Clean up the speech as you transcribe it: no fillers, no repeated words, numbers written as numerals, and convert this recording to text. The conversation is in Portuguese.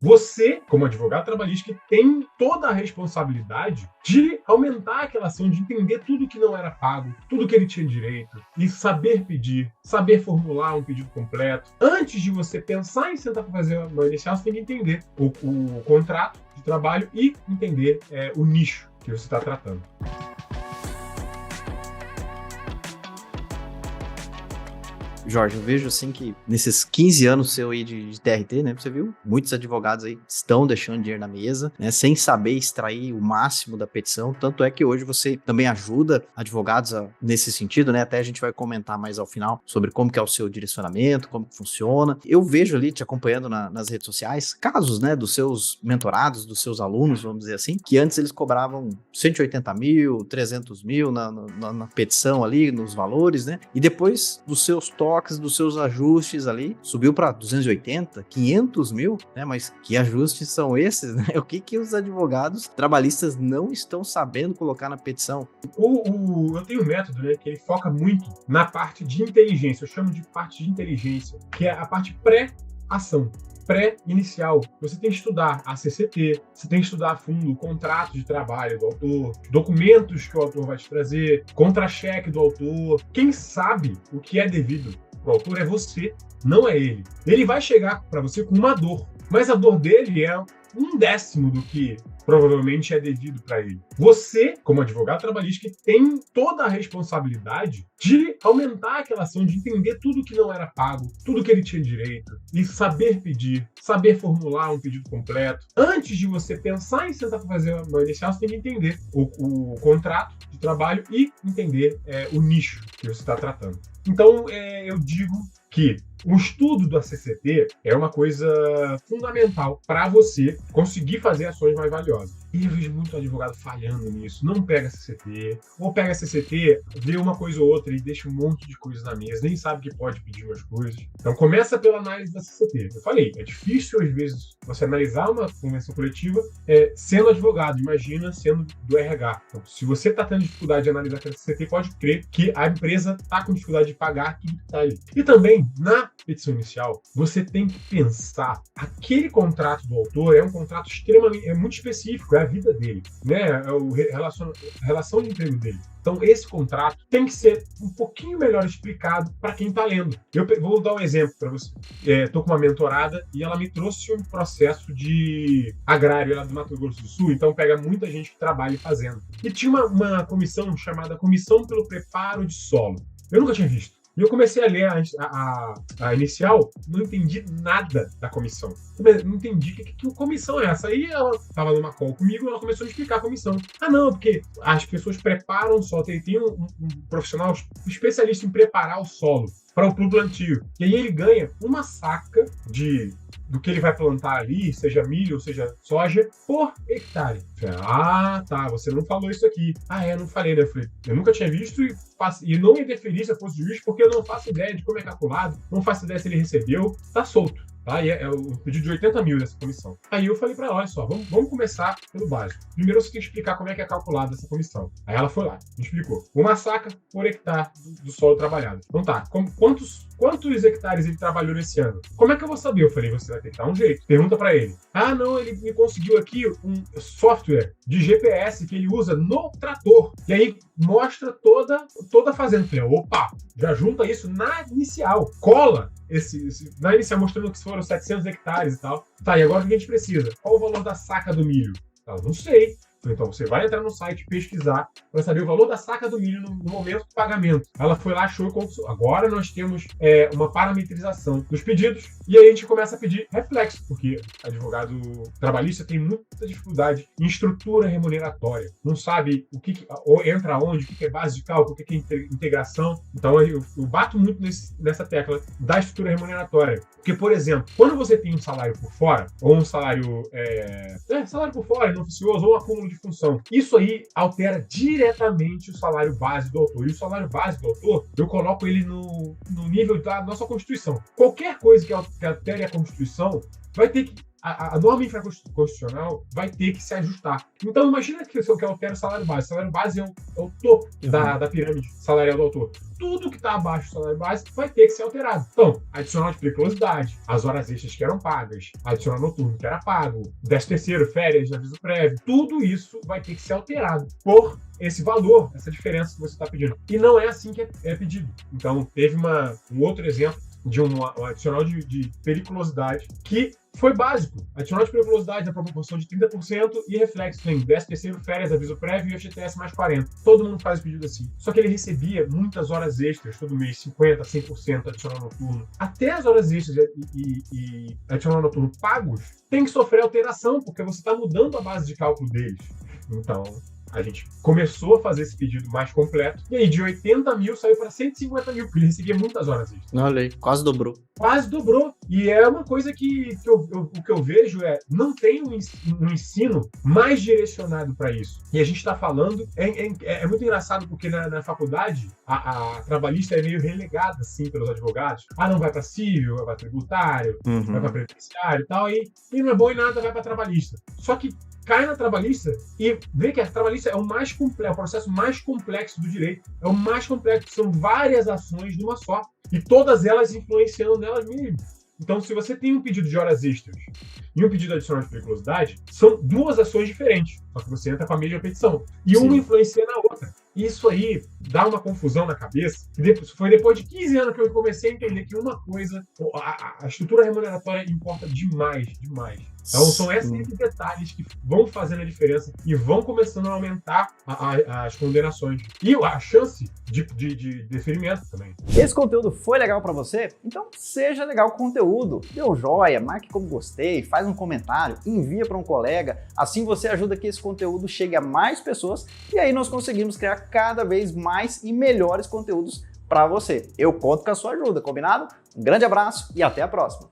Você, como advogado trabalhista, que tem toda a responsabilidade de aumentar aquela ação, de entender tudo que não era pago, tudo que ele tinha direito, e saber pedir, saber formular um pedido completo. Antes de você pensar em sentar para fazer uma inicial, você tem que entender o contrato de trabalho e entender o nicho que você está tratando. Jorge, eu vejo assim que nesses 15 anos seu aí de TRT, né, você viu, muitos advogados aí estão deixando dinheiro na mesa, né, sem saber extrair o máximo da petição, tanto é que hoje você também ajuda advogados nesse sentido, né, até a gente vai comentar mais ao final sobre como que é o seu direcionamento, como que funciona. Eu vejo ali, te acompanhando nas redes sociais, casos, né, dos seus mentorados, dos seus alunos, vamos dizer assim, que antes eles cobravam 180 mil, 300 mil na petição ali, nos valores, né, e depois dos seus toques, dos seus ajustes ali, subiu para 280, 500 mil, né? Mas que ajustes são esses, né? O que os advogados trabalhistas não estão sabendo colocar na petição? Eu tenho um método, né, que ele foca muito na parte de inteligência, eu chamo de parte de inteligência, que é a parte pré-ação. Pré-inicial. Você tem que estudar a CCT, você tem que estudar a fundo o contrato de trabalho do autor, documentos que o autor vai te trazer, contra-cheque do autor. Quem sabe o que é devido pro autor é você, não é ele. Ele vai chegar para você com uma dor, mas a dor dele é 1/10 do que provavelmente é devido para ele. Você, como advogado trabalhista, que tem toda a responsabilidade de aumentar aquela ação, de entender tudo que não era pago, tudo que ele tinha direito, e saber pedir, saber formular um pedido completo. Antes de você pensar em sentar para fazer uma inicial, você tem que entender o contrato de trabalho e entender o nicho que você está tratando. Então, eu digo que o estudo da CCT é uma coisa fundamental para você conseguir fazer ações mais valiosas. E eu vejo muito advogado falhando nisso. Não pega a CCT, ou pega a CCT, vê uma coisa ou outra e deixa um monte de coisas na mesa, nem sabe que pode pedir umas coisas. Então começa pela análise da CCT. Eu falei, é difícil às vezes você analisar uma convenção coletiva sendo advogado, imagina sendo do RH. Então, se você está tendo dificuldade de analisar a CCT, pode crer que a empresa está com dificuldade de pagar tudo que está ali. E também, na petição inicial, você tem que pensar, aquele contrato do autor é um contrato extremamente, muito específico, é a vida dele, né? É a relação de emprego dele. Então, esse contrato tem que ser um pouquinho melhor explicado para quem está lendo. Eu vou dar um exemplo para você. Estou com uma mentorada e ela me trouxe um processo de agrário lá do Mato Grosso do Sul, então pega muita gente que trabalha fazendo. E tinha uma comissão chamada Comissão pelo Preparo de Solo. Eu nunca tinha visto. E eu comecei a ler a inicial, não entendi nada da comissão. Não entendi que comissão é essa. Aí ela estava numa call comigo e ela começou a explicar a comissão. Ah, não, porque as pessoas preparam o solo. Tem um profissional especialista em preparar o solo para o plantio. E aí ele ganha uma saca do que ele vai plantar ali, seja milho ou seja soja, por hectare. Ah, tá, você não falou isso aqui. Ah, não falei, né? Eu falei, eu nunca tinha visto e não ia deferir se eu fosse juiz, porque eu não faço ideia de como é calculado, não faço ideia se ele recebeu, tá solto. Tá? E é o pedido de 80 mil dessa comissão. Aí eu falei para ela, olha só, vamos começar pelo básico. Primeiro você tem que explicar como é que é calculada essa comissão. Aí ela foi lá, me explicou. Uma saca por hectare do solo trabalhado. Então tá, quantos hectares ele trabalhou nesse ano? Como é que eu vou saber? Eu falei, você vai ter que dar um jeito. Pergunta para ele. Ah, não, ele me conseguiu aqui um software de GPS que ele usa no trator. E aí mostra toda a fazenda. Eu falei, opa, já junta isso na inicial. Cola na inicial mostrando que foram 700 hectares e tal. Tá, e agora o que a gente precisa? Qual o valor da saca do milho? Não sei. Então você vai entrar no site, pesquisar, para saber o valor da saca do milho no momento do pagamento. Ela foi lá, achou e consultou. Agora nós temos uma parametrização dos pedidos e aí a gente começa a pedir reflexo, porque advogado trabalhista tem muita dificuldade em estrutura remuneratória. Não sabe o que entra onde, o que é base de cálculo, o que é integração. Então eu bato muito nessa tecla da estrutura remuneratória. Porque, por exemplo, quando você tem um salário por fora, ou um salário por fora, inoficioso, ou um acúmulo de função, isso aí altera diretamente o salário base do autor. E o salário base do autor, eu coloco ele no nível da nossa Constituição. Qualquer coisa que altere a Constituição vai ter que a norma infraconstitucional vai ter que se ajustar. Então, imagina que eu altero o salário base. O salário base é o topo da pirâmide salarial do autor. Tudo que está abaixo do salário base vai ter que ser alterado. Então, adicional de periculosidade, as horas extras que eram pagas, adicional noturno que era pago, 13º, férias, aviso prévio, tudo isso vai ter que ser alterado por esse valor, essa diferença que você está pedindo. E não é assim que é pedido. Então, teve um outro exemplo de um adicional de periculosidade que foi básico. Adicional de periculosidade na proporção de 30% e reflexo em 13º, férias, aviso prévio e FGTS mais 40%. Todo mundo faz o pedido assim. Só que ele recebia muitas horas extras todo mês, 50%, 100% adicional noturno. Até as horas extras e adicional noturno pagos tem que sofrer alteração, porque você está mudando a base de cálculo deles. Então, a gente começou a fazer esse pedido mais completo, e aí de 80 mil saiu para 150 mil, porque ele recebia muitas horas extras. Olha aí, quase dobrou. Quase dobrou. E é uma coisa que o que eu vejo não tem um ensino mais direcionado para isso. E a gente está falando, é muito engraçado, porque na faculdade, a trabalhista é meio relegada, assim, pelos advogados. Não vai para civil, vai para tributário, vai para previdenciário e tal, e não é bom em nada, vai para trabalhista. Só que cai na trabalhista e vê que a trabalhista é o processo mais complexo do direito. É o mais complexo, são várias ações numa só. E todas elas influenciando nelas mesmas. Então, se você tem um pedido de horas extras e um pedido adicional de periculosidade, são duas ações diferentes. Só que você entra com a mesma petição. E uma influencia na outra. Isso aí dá uma confusão na cabeça. Foi depois de 15 anos que eu comecei a entender que uma coisa, a estrutura remuneratória importa demais, demais. Então, são esses detalhes que vão fazendo a diferença e vão começando a aumentar as condenações. E a chance de deferimento também. Esse conteúdo foi legal para você? Então seja legal com o conteúdo. Dê um joia, marque como gostei, faz um comentário, envia para um colega. Assim você ajuda que esse conteúdo chegue a mais pessoas e aí nós conseguimos criar cada vez mais e melhores conteúdos para você. Eu conto com a sua ajuda, combinado? Um grande abraço e até a próxima!